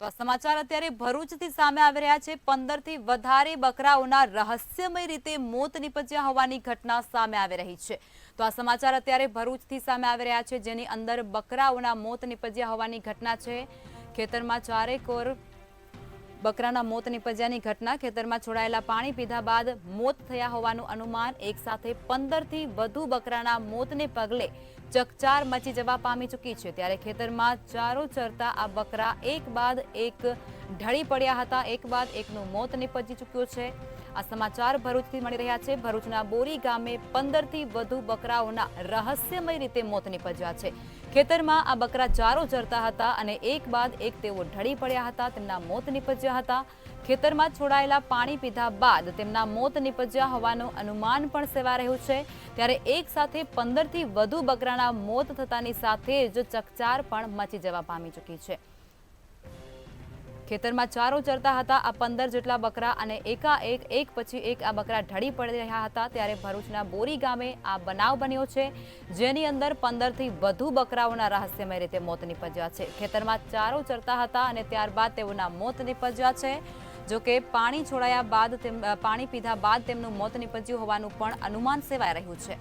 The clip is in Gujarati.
તો સમાચાર અત્યારે ભરૂચથી સામે આવી રહ્યા છે। 15 થી વધારે બકરાઓના રહસ્યમય રીતે મોત નિપજ્યા હોવાની ઘટના સામે આવી રહી છે। તો આ સમાચાર અત્યારે ભરૂચથી સામે આવી રહ્યા છે, જેની અંદર બકરાઓના મોત નિપજ્યા હોવાની ઘટના છે। ખેતરમાં ચારેકોર બકરાના મોત નિપજ્યાની ઘટના। ખેતરમાં છોડાયેલા પાણી પીધા બાદ મોત થયા હોવાનું અનુમાન। એક સાથે 15 થી વધુ બકરાના મોતને પગલે ચકચાર મચી જવા પામી ચૂકી છે। ત્યારે ખેતરમાં ચારો ચરતા આ બકરા એક બાદ એક ઢળી પડ્યા હતા। એક બાદ એકનું મોત નિપજી ચૂક્યું છે। આ સમાચાર ભરૂચથી મળી રહ્યા છે। ભરૂચના બોરી ગામે 15 થી વધુ બકરાઓના રહસ્યમય રીતે મોત નિપજ્યા છે। ખેતરમાં આ બકરા ચારો ચરતા હતા અને એક બાદ એક તેઓ ઢળી પડ્યા હતા। તેમના મોત નિપજ્યા હતા। ખેતરમાં છોડાયેલા પાણી પીધા બાદ તેમના મોત નિપજ્યા હોવાનું અનુમાન પણ સેવાઈ રહ્યું છે। ત્યારે એક સાથે 15 થી વધુ બકરાના મોત થતાની સાથે જ ચકચાર પણ મચી જવા પામી ચૂકી છે। ખેતરમાં ચારો ચરતા હતા આ 15 જેટલા બકરા અને એકાએક એક પછી એક આ બકરા ઢળી પડી રહ્યા હતા। ત્યારે ભરૂચના બોરી ગામે આ બનાવ બન્યો છે, જેની અંદર 15 થી વધુ બકરાઓના રહસ્યમય રીતે મોત નિપજ્યા છે। ખેતરમાં ચારો ચરતા હતા અને ત્યારબાદ તેઓના મોત નિપજ્યા છે। જો કે પાણી પીધા બાદ તેમનું મોત નિપજ્યું હોવાનું પણ અનુમાન સેવાઈ રહ્યું છે।